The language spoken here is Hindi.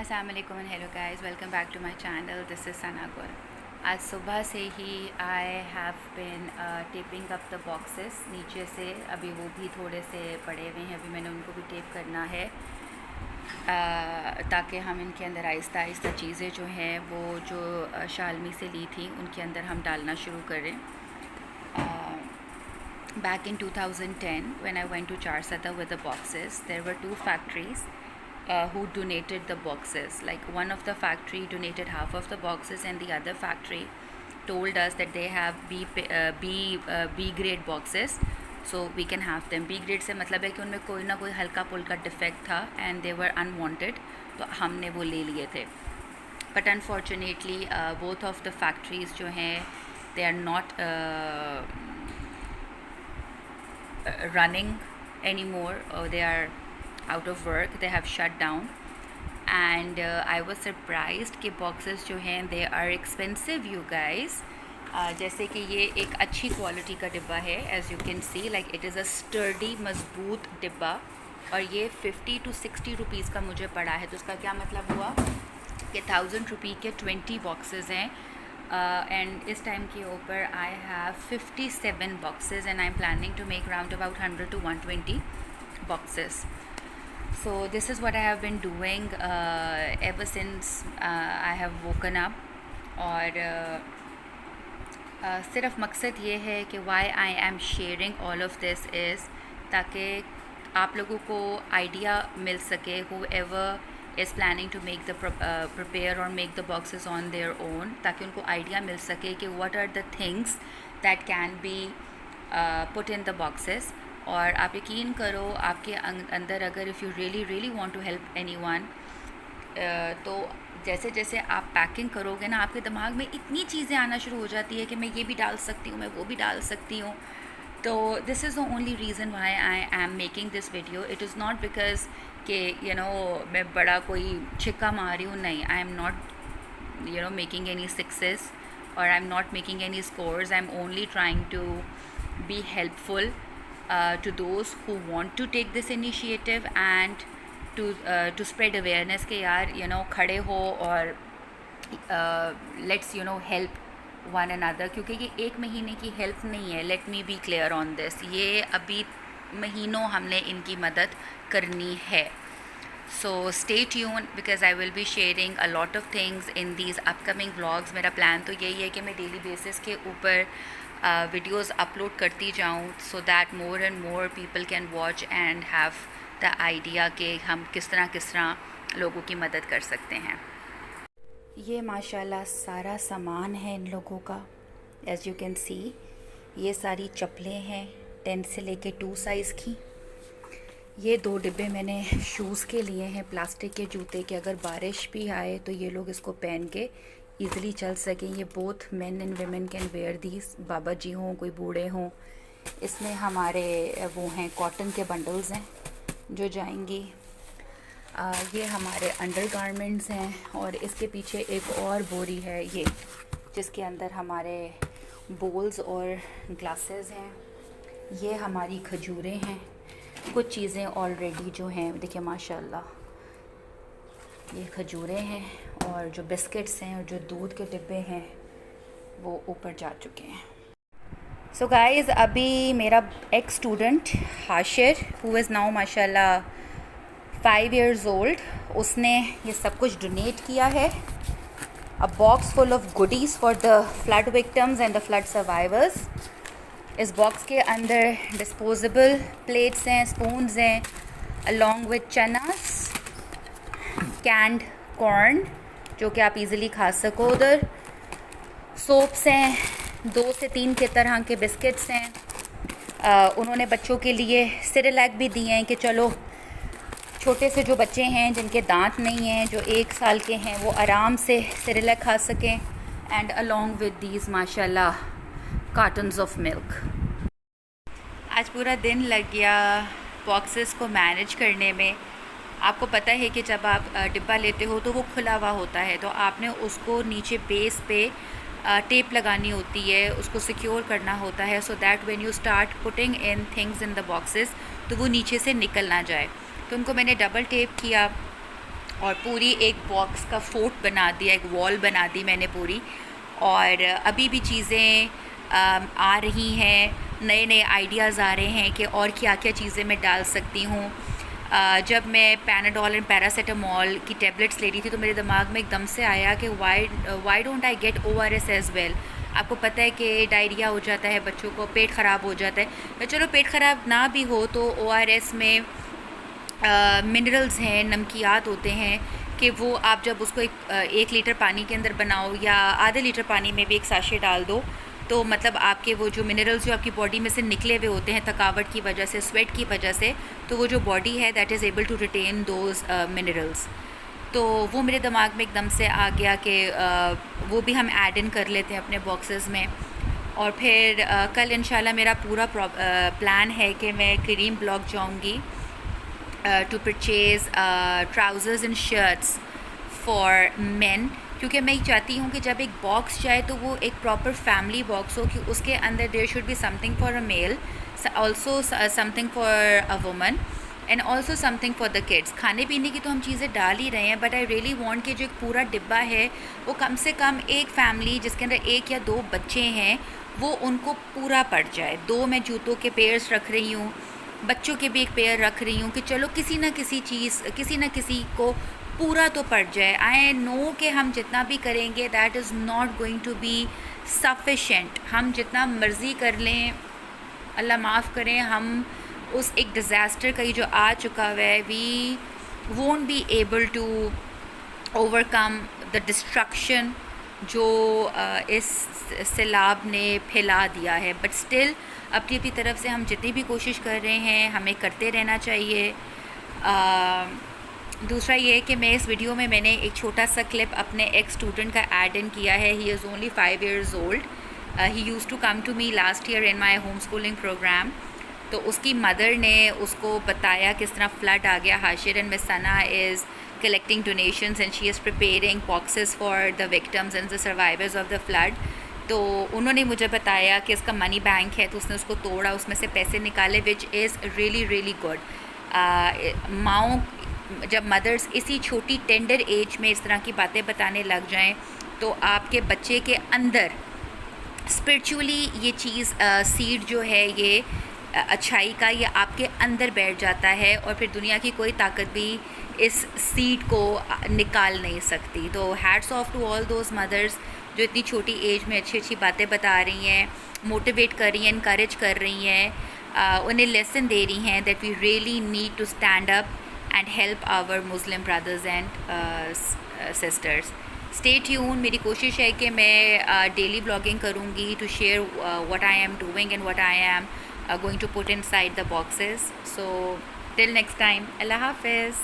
अस्सलामुअलैकुम and hello guys, welcome back to my channel. This is Sana Gul. आज सुबह से ही I have been taping up the boxes नीचे से। अभी वो भी थोड़े से पड़े हुए हैं, अभी मैंने उनको भी टेप करना है ताकि हम इनके अंदर आहिस्ता आहिस्ता चीज़ें जो हैं वो जो शालमी से ली थी उनके अंदर हम डालना शुरू करें। Back in 2010, when I went to Charsata with the boxes, there were two factories who donated the boxes. Like, one of the factory donated half of the boxes, and the other factory told us that they have B grade boxes, so we can have them. B grade से मतलब है कि उनमें कोई ना कोई हल्का पुल्का डिफेक्ट था and they were unwanted, तो हमने वो ले लिए थे. But unfortunately, both of the factories जो हैं they are not running anymore. They are out of work. They have shut down. And I was surprised कि boxes जो हैं they are expensive, you guys. जैसे कि ये एक अच्छी क्वालिटी का डिब्बा है, as you can see, like it is a sturdy मजबूत डिब्बा, और ये 50 to 60 रुपीज़ का मुझे पड़ा है. तो उसका क्या मतलब हुआ कि 1000 रुपये के 20 बॉक्सेस हैं. And इस टाइम के ऊपर I have 57 boxes and I'm planning to make around about 100 to 120 boxes. So this is what I have been doing ever since I have woken up. और सिर्फ मकसद ये है कि why I am sharing all of this is ताकि आप लोगों को आइडिया मिल सके, whoever is planning to make the prepare or make the boxes on their own, ताकि उनको आइडिया मिल सके कि what are the things that can be put in the boxes. और आप यकीन करो, आपके अंदर अगर if you really want to help anyone, तो जैसे जैसे आप पैकिंग करोगे ना, आपके दिमाग में इतनी चीज़ें आना शुरू हो जाती है कि मैं ये भी डाल सकती हूँ, मैं वो भी डाल सकती हूँ. तो this is the only reason why I am making this video. It is not because कि मैं बड़ा कोई छिक्का मार रही हूँ. नहीं, I am not making any success और I am not making any scores. I am only trying to be helpful to those who want to take this initiative and to spread awareness कि यार खड़े हो और let's help one another. क्योंकि ये एक महीने की हेल्प नहीं है. Let me be clear on this. ये अभी महीनों हमने इनकी मदद करनी है. So stay tuned because I will be sharing a lot of things in these upcoming vlogs. मेरा प्लान तो यही है कि मैं डेली बेसिस के ऊपर वीडियोस अपलोड करती जाऊँ, so that more and more people can watch and have the idea कि हम किस तरह लोगों की मदद कर सकते हैं. ये माशाल्लाह सारा सामान है इन लोगों का. एज़ यू कैन सी, ये सारी चप्पलें हैं 10 से लेके 2 साइज़ की. ये 2 डिब्बे मैंने शूज़ के लिए हैं, प्लास्टिक के जूते के. अगर बारिश भी आए तो ये लोग इसको पहन के ईज़िली चल सकें. ये both men and women can wear these. बाबा जी हों, कोई बूढ़े हों. इसमें हमारे वो हैं कॉटन के बंडल्स हैं जो जाएंगी. ये हमारे अंडर गारमेंट्स हैं. और इसके पीछे एक और बोरी है ये, जिसके अंदर हमारे बोल्स और ग्लासेस हैं. ये हमारी खजूरें हैं. कुछ चीज़ें ऑलरेडी जो हैं, देखिए माशाल्लाह, ये खजूरें हैं. और जो बिस्किट्स हैं और जो दूध के डिब्बे हैं वो ऊपर जा चुके हैं. सो गाइज़, अभी मेरा x student Hashir, who is now माशाल्लाह 5 years old, उसने ये सब कुछ डोनेट किया है. अ box full of goodies for the flood victims and the flood survivors. इस बॉक्स के अंदर डिस्पोजेबल प्लेट्स हैं, स्पून्स हैं, अलॉन्ग विद चनास, कैंड कॉर्न जो कि आप इजीली खा सको. उधर सोप्स हैं, 2 से 3 के तरह के बिस्किट्स हैं. उन्होंने बच्चों के लिए सिरेलैक भी दिए हैं कि चलो छोटे से जो बच्चे हैं जिनके दांत नहीं हैं, जो 1 साल के हैं, वो आराम से सिरेलैक खा सकें. एंड अलॉन्ग विद दीज माशाल्लाह कार्टन्स ऑफ मिल्क. आज पूरा दिन लग गया बॉक्सेस को मैनेज करने में. आपको पता है कि जब आप डिब्बा लेते हो तो वो खुला हुआ होता है, तो आपने उसको नीचे बेस पे टेप लगानी होती है, उसको सिक्योर करना होता है, so that when you start putting in things in the boxes तो वो नीचे से निकल ना जाए. तो उनको मैंने डबल टेप किया और पूरी एक बॉक्स का फोर्ट बना दिया, एक वॉल बना दी मैंने पूरी। और अभी भी चीज़ें आ रही हैं, नए नए आइडियाज़ आ रहे हैं कि और क्या क्या चीज़ें मैं डाल सकती हूँ। जब मैं पैनाडोल एंड पैरासीटामोल की टेबलेट्स ले रही थी तो मेरे दिमाग में एकदम से आया कि why don't I get ORS as well. आपको पता है कि डायरिया हो जाता है बच्चों को, पेट ख़राब हो जाता है, तो चलो पेट ख़राब ना भी हो तो ORS में मिनरल्स हैं, नमकियात होते हैं कि वो आप जब उसको 1 लीटर पानी के अंदर बनाओ या आधे लीटर पानी में भी एक साशे डाल दो, तो मतलब आपके वो जो मिनरल्स जो आपकी बॉडी में से निकले हुए होते हैं थकावट की वजह से, स्वेट की वजह से, तो वो जो बॉडी है that is able to retain those minerals. तो वो मेरे दिमाग में एकदम से आ गया कि वो भी हम ऐड इन कर लेते हैं अपने बॉक्सेस में। और फिर कल इंशाल्लाह मेरा पूरा प्लान है कि मैं करीम ब्लॉक जाऊँगी to purchase trousers and shirts for men, क्योंकि मैं चाहती हूँ कि जब एक बॉक्स जाए तो वो एक प्रॉपर फैमिली बॉक्स हो कि उसके अंदर there should be something for a male, also something for a woman and also something for the kids. खाने पीने की तो हम चीज़ें डाल ही रहे हैं, बट आई रियली वांट कि जो एक पूरा डिब्बा है वो कम से कम एक फैमिली जिसके अंदर 1 या 2 बच्चे हैं वो उनको पूरा पड़ जाए। 2 मैं जूतों के पेयर्स रख रही हूँ, बच्चों के भी एक पेयर रख रही हूँ कि चलो किसी ना किसी चीज़, किसी ना किसी को पूरा तो पड़ जाए। आई नो कि हम जितना भी करेंगे that is not going to be sufficient. हम जितना मर्ज़ी कर लें, अल्लाह माफ़ करें, हम उस एक डिज़ास्टर का ही जो आ चुका हुआ है, we won't be able to overcome the destruction जो इस सैलाब ने फैला दिया है। बट स्टिल अपनी अपनी तरफ से हम जितनी भी कोशिश कर रहे हैं हमें करते रहना चाहिए। दूसरा ये है कि मैं इस वीडियो में मैंने एक छोटा सा क्लिप अपने एक्स स्टूडेंट का ऐड इन किया है। He is only 5 years old. He used to come to me last year in my home schooling program. तो उसकी मदर ने उसको बताया किस तरह फ्लड आ गया। Hashir and miss Sana is collecting donations and she is preparing boxes for the victims and the survivors of the flood. तो उन्होंने मुझे बताया कि इसका मनी बैंक है, तो उसने उसको तोड़ा, उसमें से पैसे निकाले, which is really really good. माओ जब मदर्स इसी छोटी टेंडर एज में इस तरह की बातें बताने लग जाएं तो आपके बच्चे के अंदर स्पिरिचुअली ये चीज़ सीड जो है ये अच्छाई का, ये आपके अंदर बैठ जाता है और फिर दुनिया की कोई ताकत भी इस सीड को निकाल नहीं सकती। तो hats off to all those mothers जो इतनी छोटी एज में अच्छी अच्छी बातें बता रही हैं, मोटिवेट कर रही हैं, इनकरेज कर रही हैं, उन्हें लेसन दे रही हैं that we really need to stand up and help our Muslim brothers and sisters. Stay tune. मेरी कोशिश है कि मैं डेली ब्लॉगिंग करूँगी to share what I am doing and what I am going to put inside the boxes. So till next time, Allah Hafiz.